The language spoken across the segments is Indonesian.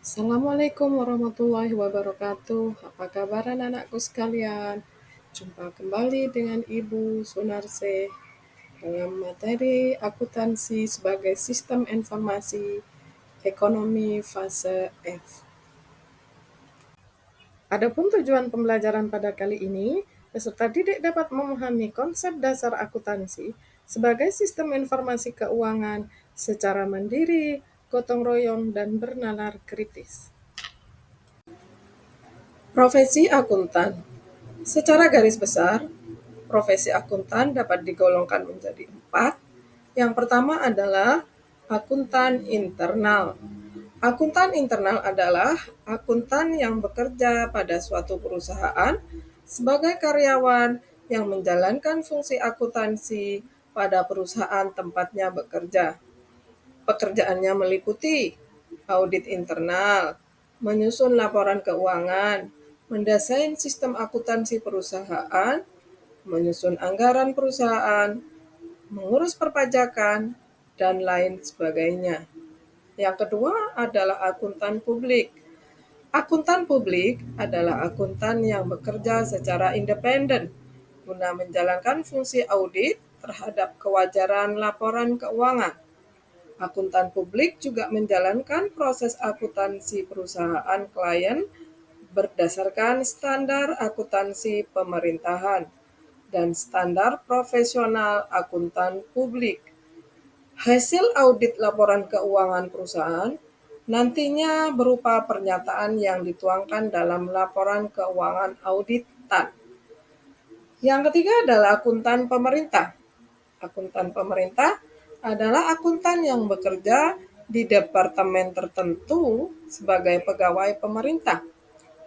Assalamualaikum warahmatullahi wabarakatuh. Apa kabar anak-anakku sekalian? Jumpa kembali dengan Ibu Sunarse dalam materi akuntansi sebagai sistem informasi ekonomi fase F. Adapun tujuan pembelajaran pada kali ini, peserta didik dapat memahami konsep dasar akuntansi sebagai sistem informasi keuangan secara mandiri, gotong royong, dan bernalar kritis. Profesi akuntan. Secara garis besar, profesi akuntan dapat digolongkan menjadi 4. Yang pertama adalah akuntan internal. Akuntan internal adalah akuntan yang bekerja pada suatu perusahaan sebagai karyawan yang menjalankan fungsi akuntansi pada perusahaan tempatnya bekerja. Pekerjaannya meliputi audit internal, menyusun laporan keuangan, mendesain sistem akuntansi perusahaan, menyusun anggaran perusahaan, mengurus perpajakan, dan lain sebagainya. Yang kedua adalah akuntan publik. Akuntan publik adalah akuntan yang bekerja secara independen guna menjalankan fungsi audit terhadap kewajaran laporan keuangan. Akuntan publik juga menjalankan proses akuntansi perusahaan klien berdasarkan standar akuntansi pemerintahan dan standar profesional akuntan publik. Hasil audit laporan keuangan perusahaan nantinya berupa pernyataan yang dituangkan dalam laporan keuangan auditan. Yang ketiga adalah akuntan pemerintah. Akuntan pemerintah adalah akuntan yang bekerja di departemen tertentu sebagai pegawai pemerintah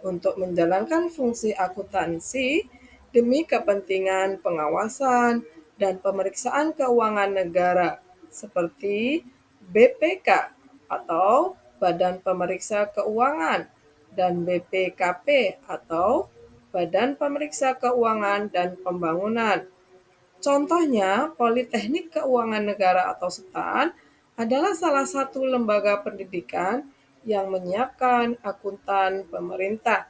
untuk menjalankan fungsi akuntansi demi kepentingan pengawasan dan pemeriksaan keuangan negara seperti BPK atau Badan Pemeriksa Keuangan dan BPKP atau Badan Pemeriksa Keuangan dan Pembangunan. Contohnya, Politeknik Keuangan Negara atau SETAN adalah salah satu lembaga pendidikan yang menyiapkan akuntan pemerintah.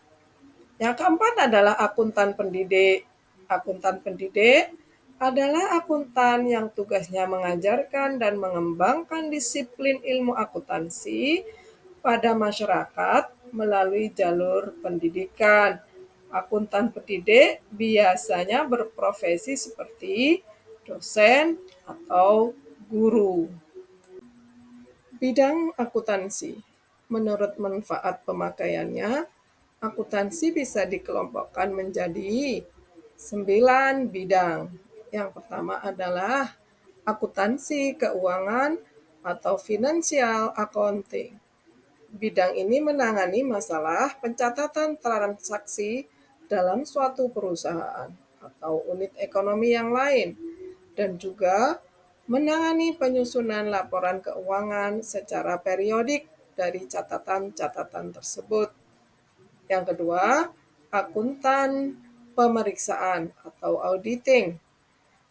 Yang keempat adalah akuntan pendidik. Akuntan pendidik adalah akuntan yang tugasnya mengajarkan dan mengembangkan disiplin ilmu akuntansi pada masyarakat melalui jalur pendidikan. Akuntan pendidik biasanya berprofesi seperti dosen atau guru. Bidang akuntansi. Menurut manfaat pemakaiannya, akuntansi bisa dikelompokkan menjadi 9 bidang. Yang pertama adalah akuntansi keuangan atau financial accounting. Bidang ini menangani masalah pencatatan transaksi dalam suatu perusahaan atau unit ekonomi yang lain, dan juga menangani penyusunan laporan keuangan secara periodik dari catatan-catatan tersebut. Yang kedua, akuntan pemeriksaan atau auditing.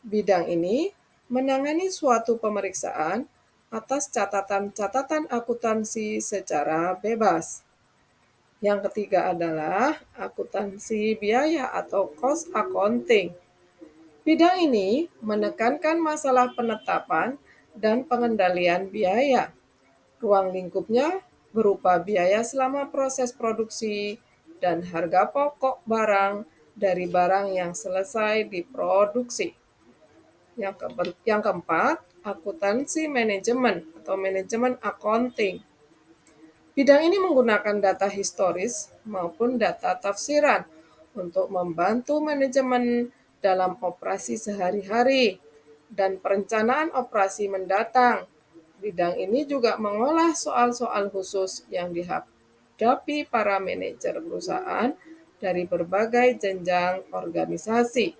Bidang ini menangani suatu pemeriksaan atas catatan-catatan akuntansi secara bebas. Yang ketiga adalah akuntansi biaya atau cost accounting. Bidang ini menekankan masalah penetapan dan pengendalian biaya. Ruang lingkupnya berupa biaya selama proses produksi dan harga pokok barang dari barang yang selesai diproduksi. Yang keempat, akuntansi manajemen atau manajemen accounting. Bidang ini menggunakan data historis maupun data tafsiran untuk membantu manajemen dalam operasi sehari-hari dan perencanaan operasi mendatang. Bidang ini juga mengolah soal-soal khusus yang dihadapi para manajer perusahaan dari berbagai jenjang organisasi.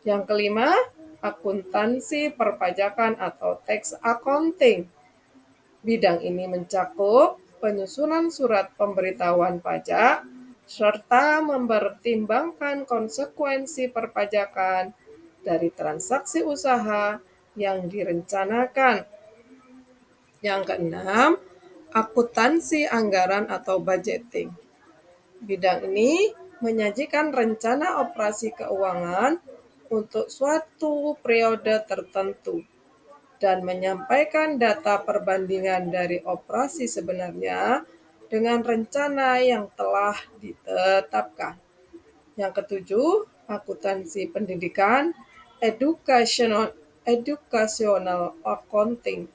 Yang kelima, akuntansi perpajakan atau tax accounting. Bidang ini mencakup penyusunan surat pemberitahuan pajak serta mempertimbangkan konsekuensi perpajakan dari transaksi usaha yang direncanakan. Yang keenam, akuntansi anggaran atau budgeting. Bidang ini menyajikan rencana operasi keuangan untuk suatu periode tertentu dan menyampaikan data perbandingan dari operasi sebenarnya dengan rencana yang telah ditetapkan. Yang ketujuh, akuntansi pendidikan, educational accounting.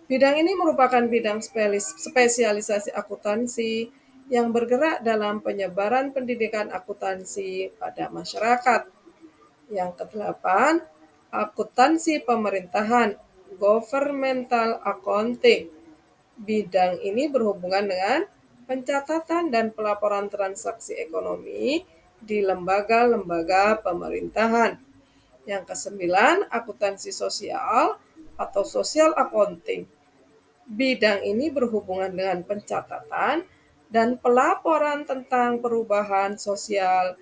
Bidang ini merupakan bidang spesialisasi akuntansi yang bergerak dalam penyebaran pendidikan akuntansi pada masyarakat. Yang kedelapan, akuntansi pemerintahan, governmental accounting. Bidang ini berhubungan dengan pencatatan dan pelaporan transaksi ekonomi di lembaga-lembaga pemerintahan. Yang kesembilan, akuntansi sosial atau social accounting. Bidang ini berhubungan dengan pencatatan dan pelaporan tentang perubahan sosial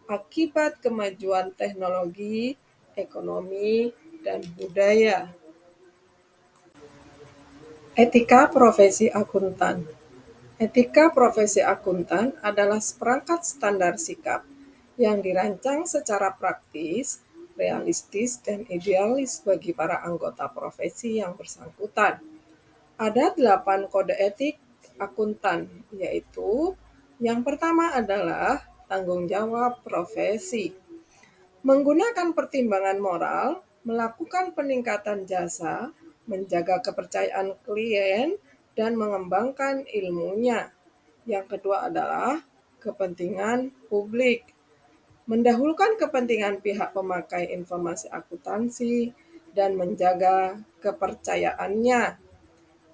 akibat kemajuan teknologi, ekonomi, dan budaya. Etika profesi akuntan. Etika profesi akuntan adalah seperangkat standar sikap yang dirancang secara praktis, realistis, dan idealis bagi para anggota profesi yang bersangkutan. Ada 8 kode etik akuntan, yaitu yang pertama adalah tanggung jawab profesi. Menggunakan pertimbangan moral, melakukan peningkatan jasa, menjaga kepercayaan klien, dan mengembangkan ilmunya. Yang kedua adalah kepentingan publik. Mendahulukan kepentingan pihak pemakai informasi akuntansi dan menjaga kepercayaannya.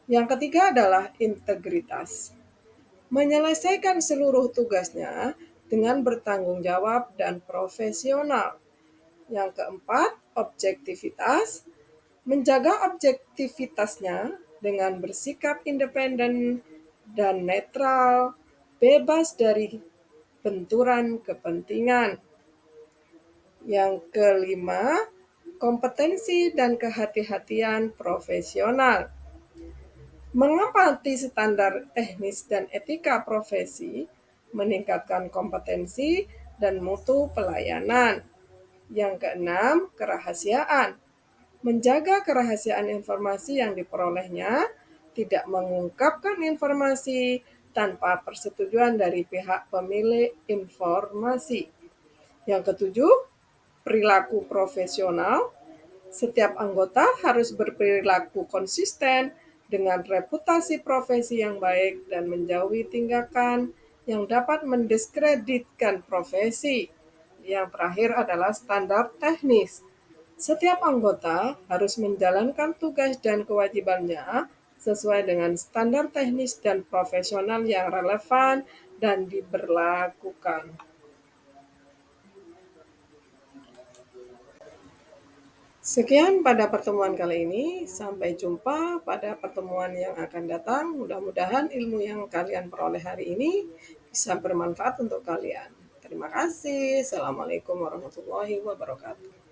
Yang ketiga adalah integritas. Menyelesaikan seluruh tugasnya dengan bertanggung jawab dan profesional. Yang keempat, objektivitas. Menjaga objektivitasnya dengan bersikap independen dan netral, bebas dari benturan kepentingan. Yang kelima, kompetensi dan kehati-hatian profesional. Mengamati standar teknis dan etika profesi, meningkatkan kompetensi dan mutu pelayanan. Yang keenam, kerahasiaan. Menjaga kerahasiaan informasi yang diperolehnya, tidak mengungkapkan informasi tanpa persetujuan dari pihak pemilik informasi. Yang ketujuh, perilaku profesional. Setiap anggota harus berperilaku konsisten dengan reputasi profesi yang baik dan menjauhi tindakan yang dapat mendiskreditkan profesi. Yang terakhir adalah standar teknis. Setiap anggota harus menjalankan tugas dan kewajibannya sesuai dengan standar teknis dan profesional yang relevan dan diberlakukan. Sekian pada pertemuan kali ini, sampai jumpa pada pertemuan yang akan datang. Mudah-mudahan ilmu yang kalian peroleh hari ini bisa bermanfaat untuk kalian. Terima kasih. Assalamualaikum warahmatullahi wabarakatuh.